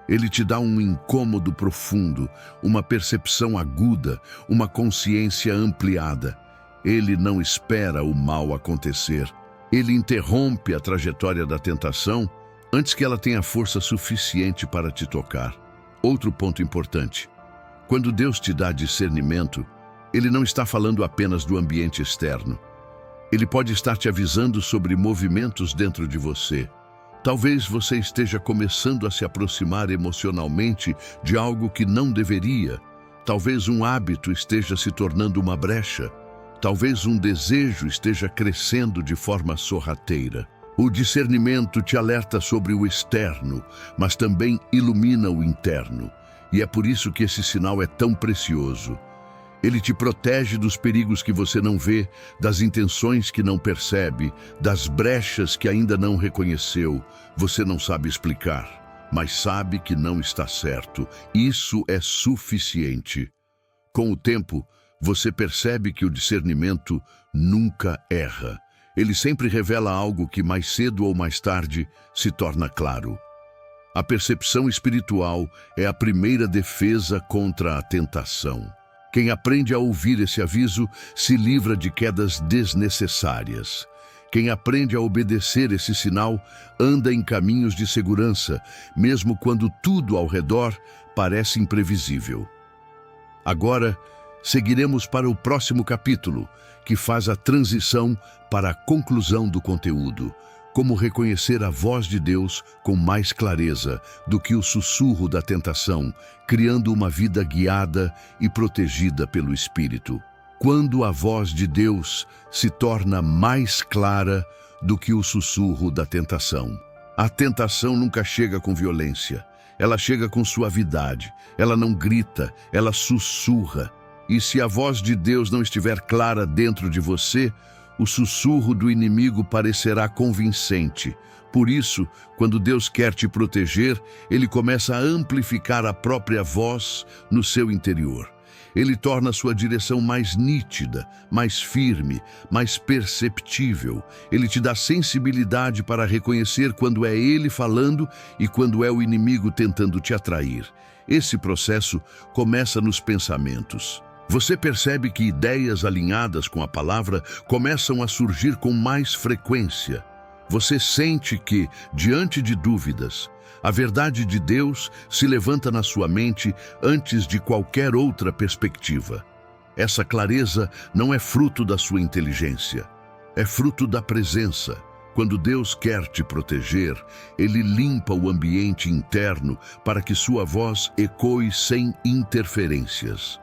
Ele te dá um incômodo profundo, uma percepção aguda, uma consciência ampliada. Ele não espera o mal acontecer. Ele interrompe a trajetória da tentação antes que ela tenha força suficiente para te tocar. Outro ponto importante. Quando Deus te dá discernimento, Ele não está falando apenas do ambiente externo. Ele pode estar te avisando sobre movimentos dentro de você. Talvez você esteja começando a se aproximar emocionalmente de algo que não deveria. Talvez um hábito esteja se tornando uma brecha. Talvez um desejo esteja crescendo de forma sorrateira. O discernimento te alerta sobre o externo, mas também ilumina o interno. E é por isso que esse sinal é tão precioso. Ele te protege dos perigos que você não vê, das intenções que não percebe, das brechas que ainda não reconheceu. Você não sabe explicar, mas sabe que não está certo. Isso é suficiente. Com o tempo, você percebe que o discernimento nunca erra. Ele sempre revela algo que mais cedo ou mais tarde se torna claro. A percepção espiritual é a primeira defesa contra a tentação. Quem aprende a ouvir esse aviso se livra de quedas desnecessárias. Quem aprende a obedecer esse sinal anda em caminhos de segurança, mesmo quando tudo ao redor parece imprevisível. Agora, seguiremos para o próximo capítulo, que faz a transição para a conclusão do conteúdo. Como reconhecer a voz de Deus com mais clareza do que o sussurro da tentação, criando uma vida guiada e protegida pelo Espírito. Quando a voz de Deus se torna mais clara do que o sussurro da tentação. A tentação nunca chega com violência. Ela chega com suavidade. Ela não grita, ela sussurra. E se a voz de Deus não estiver clara dentro de você, o sussurro do inimigo parecerá convincente. Por isso, quando Deus quer te proteger, Ele começa a amplificar a própria voz no seu interior. Ele torna sua direção mais nítida, mais firme, mais perceptível. Ele te dá sensibilidade para reconhecer quando é Ele falando e quando é o inimigo tentando te atrair. Esse processo começa nos pensamentos. Você percebe que ideias alinhadas com a palavra começam a surgir com mais frequência. Você sente que, diante de dúvidas, a verdade de Deus se levanta na sua mente antes de qualquer outra perspectiva. Essa clareza não é fruto da sua inteligência, é fruto da presença. Quando Deus quer te proteger, Ele limpa o ambiente interno para que sua voz ecoe sem interferências.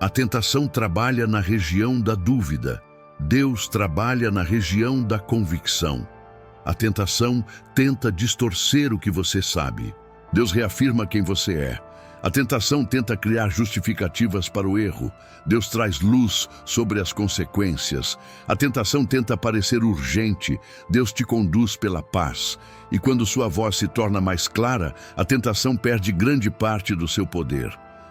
A tentação trabalha na região da dúvida. Deus trabalha na região da convicção. A tentação tenta distorcer o que você sabe. Deus reafirma quem você é. A tentação tenta criar justificativas para o erro. Deus traz luz sobre as consequências. A tentação tenta parecer urgente. Deus te conduz pela paz. E quando sua voz se torna mais clara, a tentação perde grande parte do seu poder.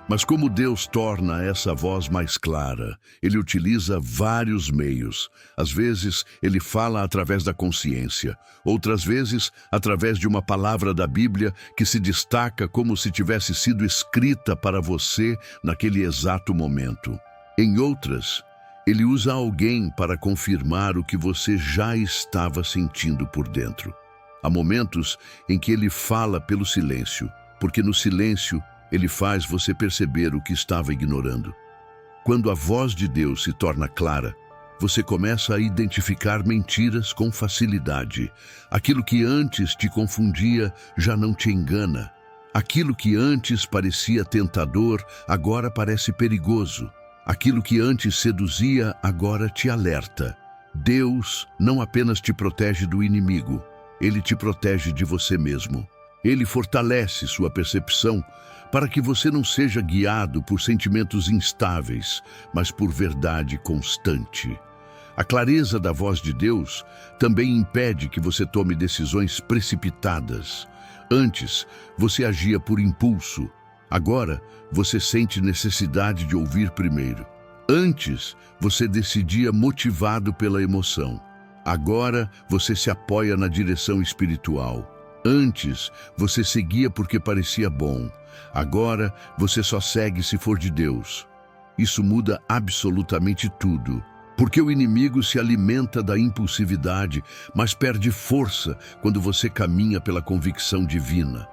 Mas como Deus torna essa voz mais clara? Ele utiliza vários meios. Às vezes, Ele fala através da consciência. Outras vezes, através de uma palavra da Bíblia que se destaca como se tivesse sido escrita para você naquele exato momento. Em outras, Ele usa alguém para confirmar o que você já estava sentindo por dentro. Há momentos em que Ele fala pelo silêncio, porque no silêncio, Ele faz você perceber o que estava ignorando. Quando a voz de Deus se torna clara, você começa a identificar mentiras com facilidade. Aquilo que antes te confundia já não te engana. Aquilo que antes parecia tentador, agora parece perigoso. Aquilo que antes seduzia, agora te alerta. Deus não apenas te protege do inimigo, Ele te protege de você mesmo. Ele fortalece sua percepção para que você não seja guiado por sentimentos instáveis, mas por verdade constante. A clareza da voz de Deus também impede que você tome decisões precipitadas. Antes, você agia por impulso. Agora, você sente necessidade de ouvir primeiro. Antes, você decidia motivado pela emoção. Agora, você se apoia na direção espiritual. Antes, você seguia porque parecia bom. Agora, você só segue se for de Deus. Isso muda absolutamente tudo. Porque o inimigo se alimenta da impulsividade, mas perde força quando você caminha pela convicção divina.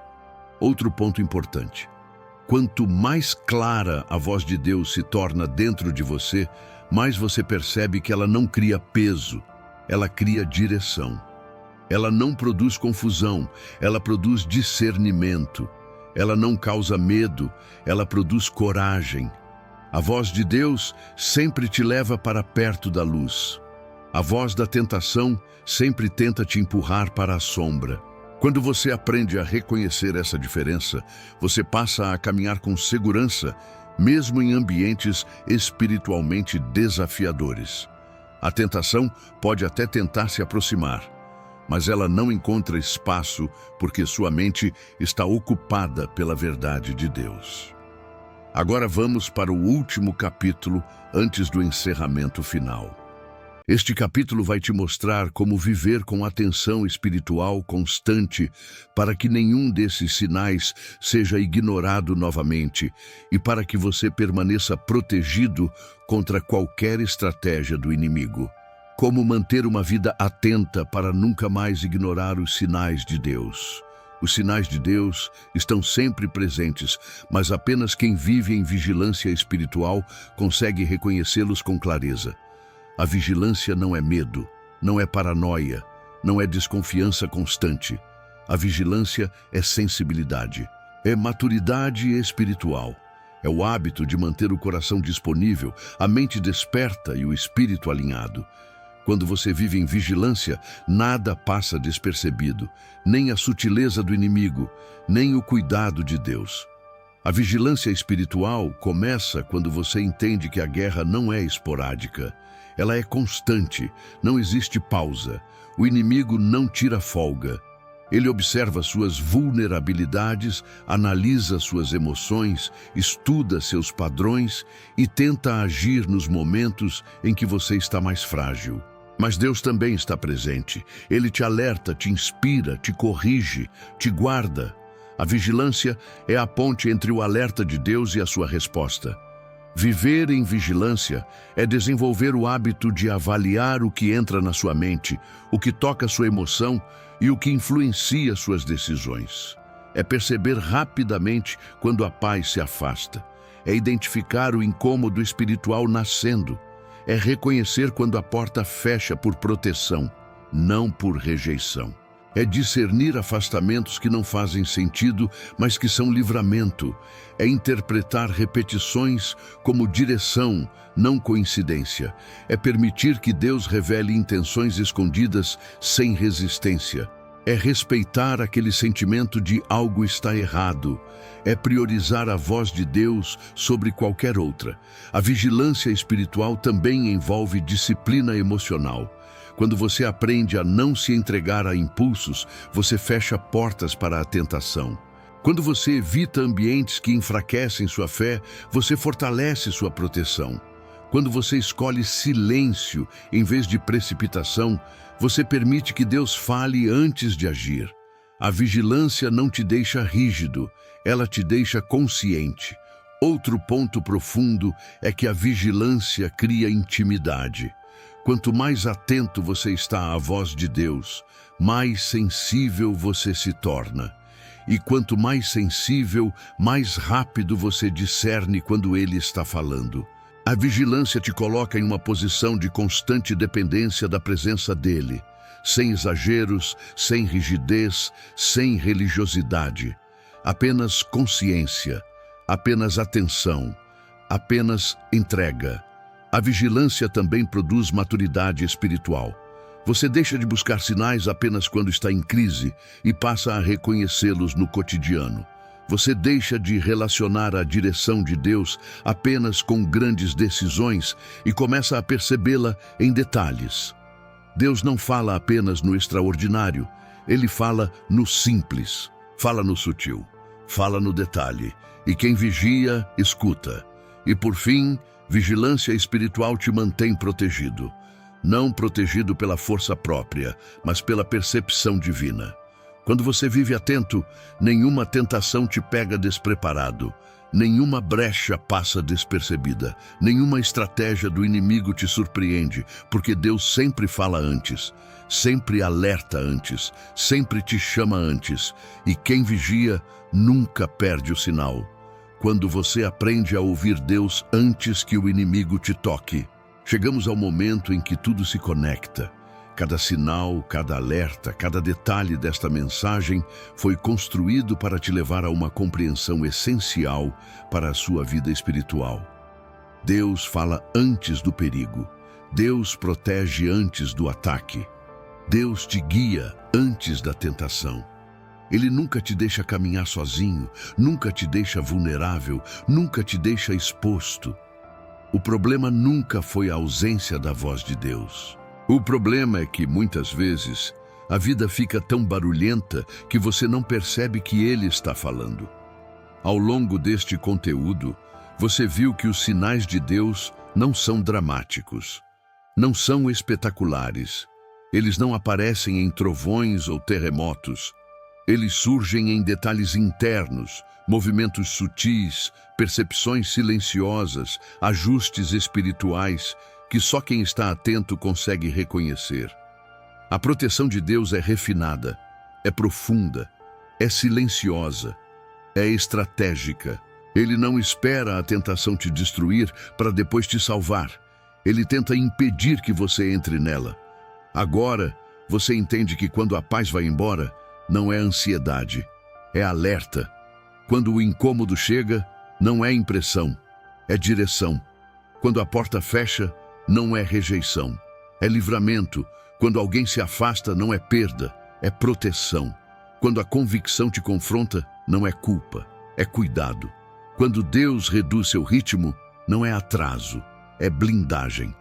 Outro ponto importante. Quanto mais clara a voz de Deus se torna dentro de você, mais você percebe que ela não cria peso, ela cria direção. Ela não produz confusão, ela produz discernimento. Ela não causa medo, ela produz coragem. A voz de Deus sempre te leva para perto da luz. A voz da tentação sempre tenta te empurrar para a sombra. Quando você aprende a reconhecer essa diferença, você passa a caminhar com segurança, mesmo em ambientes espiritualmente desafiadores. A tentação pode até tentar se aproximar, mas ela não encontra espaço porque sua mente está ocupada pela verdade de Deus. Agora vamos para o último capítulo antes do encerramento final. Este capítulo vai te mostrar como viver com atenção espiritual constante para que nenhum desses sinais seja ignorado novamente e para que você permaneça protegido contra qualquer estratégia do inimigo. Como manter uma vida atenta para nunca mais ignorar os sinais de Deus. Os sinais de Deus estão sempre presentes, mas apenas quem vive em vigilância espiritual consegue reconhecê-los com clareza. A vigilância não é medo, não é paranoia, não é desconfiança constante. A vigilância é sensibilidade, é maturidade espiritual. É o hábito de manter o coração disponível, a mente desperta e o espírito alinhado. Quando você vive em vigilância, nada passa despercebido, nem a sutileza do inimigo, nem o cuidado de Deus. A vigilância espiritual começa quando você entende que a guerra não é esporádica. Ela é constante, não existe pausa. O inimigo não tira folga. Ele observa suas vulnerabilidades, analisa suas emoções, estuda seus padrões e tenta agir nos momentos em que você está mais frágil. Mas Deus também está presente. Ele te alerta, te inspira, te corrige, te guarda. A vigilância é a ponte entre o alerta de Deus e a sua resposta. Viver em vigilância é desenvolver o hábito de avaliar o que entra na sua mente, o que toca sua emoção e o que influencia suas decisões. É perceber rapidamente quando a paz se afasta. É identificar o incômodo espiritual nascendo. É reconhecer quando a porta fecha por proteção, não por rejeição. É discernir afastamentos que não fazem sentido, mas que são livramento. É interpretar repetições como direção, não coincidência. É permitir que Deus revele intenções escondidas sem resistência. É respeitar aquele sentimento de algo está errado. É priorizar a voz de Deus sobre qualquer outra. A vigilância espiritual também envolve disciplina emocional. Quando você aprende a não se entregar a impulsos, você fecha portas para a tentação. Quando você evita ambientes que enfraquecem sua fé, você fortalece sua proteção. Quando você escolhe silêncio em vez de precipitação, você permite que Deus fale antes de agir. A vigilância não te deixa rígido, ela te deixa consciente. Outro ponto profundo é que a vigilância cria intimidade. Quanto mais atento você está à voz de Deus, mais sensível você se torna. E quanto mais sensível, mais rápido você discerne quando Ele está falando. A vigilância te coloca em uma posição de constante dependência da presença dEle, sem exageros, sem rigidez, sem religiosidade. Apenas consciência, apenas atenção, apenas entrega. A vigilância também produz maturidade espiritual. Você deixa de buscar sinais apenas quando está em crise e passa a reconhecê-los no cotidiano. Você deixa de relacionar a direção de Deus apenas com grandes decisões e começa a percebê-la em detalhes. Deus não fala apenas no extraordinário, Ele fala no simples, fala no sutil, fala no detalhe. E quem vigia, escuta. E por fim, vigilância espiritual te mantém protegido. Não protegido pela força própria, mas pela percepção divina. Quando você vive atento, nenhuma tentação te pega despreparado. Nenhuma brecha passa despercebida. Nenhuma estratégia do inimigo te surpreende, porque Deus sempre fala antes, sempre alerta antes, sempre te chama antes. E quem vigia nunca perde o sinal. Quando você aprende a ouvir Deus antes que o inimigo te toque, chegamos ao momento em que tudo se conecta. Cada sinal, cada alerta, cada detalhe desta mensagem foi construído para te levar a uma compreensão essencial para a sua vida espiritual. Deus fala antes do perigo. Deus protege antes do ataque. Deus te guia antes da tentação. Ele nunca te deixa caminhar sozinho, nunca te deixa vulnerável, nunca te deixa exposto. O problema nunca foi a ausência da voz de Deus. O problema é que, muitas vezes, a vida fica tão barulhenta que você não percebe que Ele está falando. Ao longo deste conteúdo, você viu que os sinais de Deus não são dramáticos, não são espetaculares. Eles não aparecem em trovões ou terremotos. Eles surgem em detalhes internos, movimentos sutis, percepções silenciosas, ajustes espirituais que só quem está atento consegue reconhecer. A proteção de Deus é refinada, é profunda, é silenciosa, é estratégica. Ele não espera a tentação te destruir para depois te salvar. Ele tenta impedir que você entre nela. Agora, você entende que quando a paz vai embora, não é ansiedade, é alerta. Quando o incômodo chega, não é impressão, é direção. Quando a porta fecha, não é rejeição, é livramento. Quando alguém se afasta, não é perda, é proteção. Quando a convicção te confronta, não é culpa, é cuidado. Quando Deus reduz seu ritmo, não é atraso, é blindagem.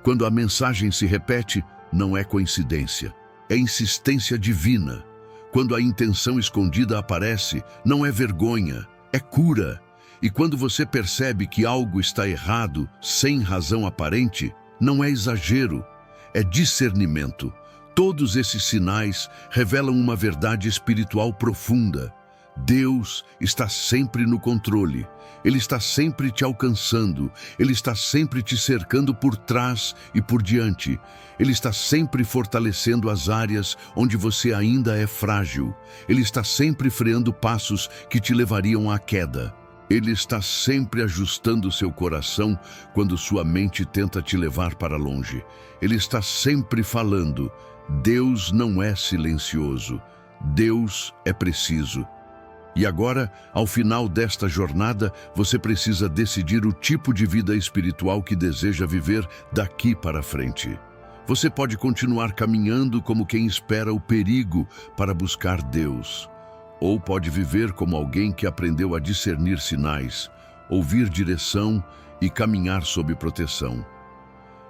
Quando a mensagem se repete, não é coincidência, é insistência divina. Quando a intenção escondida aparece, não é vergonha, é cura. E quando você percebe que algo está errado, sem razão aparente, não é exagero, é discernimento. Todos esses sinais revelam uma verdade espiritual profunda. Deus está sempre no controle. Ele está sempre te alcançando. Ele está sempre te cercando por trás e por diante. Ele está sempre fortalecendo as áreas onde você ainda é frágil. Ele está sempre freando passos que te levariam à queda. Ele está sempre ajustando seu coração quando sua mente tenta te levar para longe. Ele está sempre falando. Deus não é silencioso. Deus é preciso. E agora, ao final desta jornada, você precisa decidir o tipo de vida espiritual que deseja viver daqui para frente. Você pode continuar caminhando como quem espera o perigo para buscar Deus, ou pode viver como alguém que aprendeu a discernir sinais, ouvir direção e caminhar sob proteção.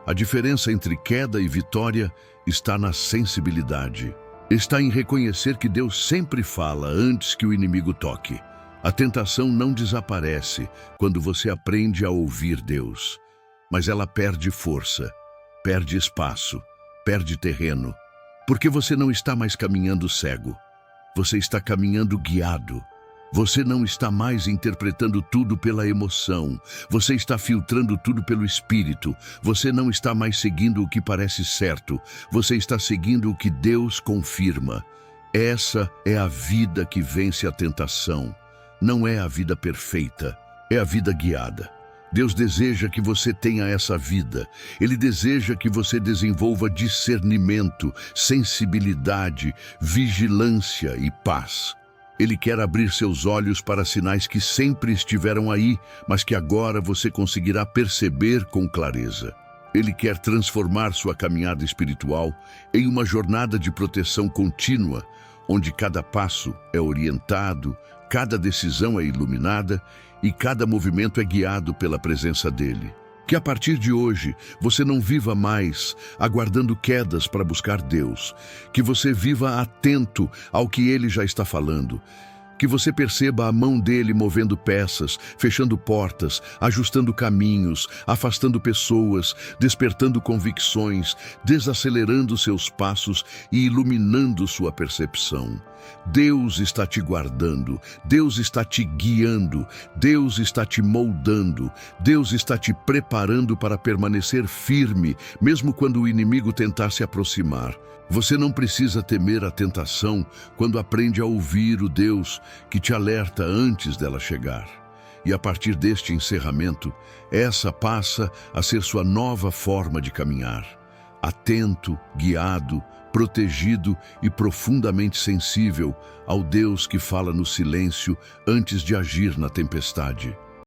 A diferença entre queda e vitória está na sensibilidade. Está em reconhecer que Deus sempre fala antes que o inimigo toque. A tentação não desaparece quando você aprende a ouvir Deus, mas ela perde força, perde espaço, perde terreno, porque você não está mais caminhando cego. Você está caminhando guiado. Você não está mais interpretando tudo pela emoção. Você está filtrando tudo pelo Espírito. Você não está mais seguindo o que parece certo. Você está seguindo o que Deus confirma. Essa é a vida que vence a tentação. Não é a vida perfeita, é a vida guiada. Deus deseja que você tenha essa vida. Ele deseja que você desenvolva discernimento, sensibilidade, vigilância e paz. Ele quer abrir seus olhos para sinais que sempre estiveram aí, mas que agora você conseguirá perceber com clareza. Ele quer transformar sua caminhada espiritual em uma jornada de proteção contínua, onde cada passo é orientado, cada decisão é iluminada e cada movimento é guiado pela presença dele. Que a partir de hoje você não viva mais aguardando quedas para buscar Deus. Que você viva atento ao que Ele já está falando. Que você perceba a mão dele movendo peças, fechando portas, ajustando caminhos, afastando pessoas, despertando convicções, desacelerando seus passos e iluminando sua percepção. Deus está te guardando, Deus está te guiando, Deus está te moldando, Deus está te preparando para permanecer firme, mesmo quando o inimigo tentar se aproximar. Você não precisa temer a tentação quando aprende a ouvir o Deus que te alerta antes dela chegar. E a partir deste encerramento, essa passa a ser sua nova forma de caminhar. Atento, guiado, protegido e profundamente sensível ao Deus que fala no silêncio antes de agir na tempestade.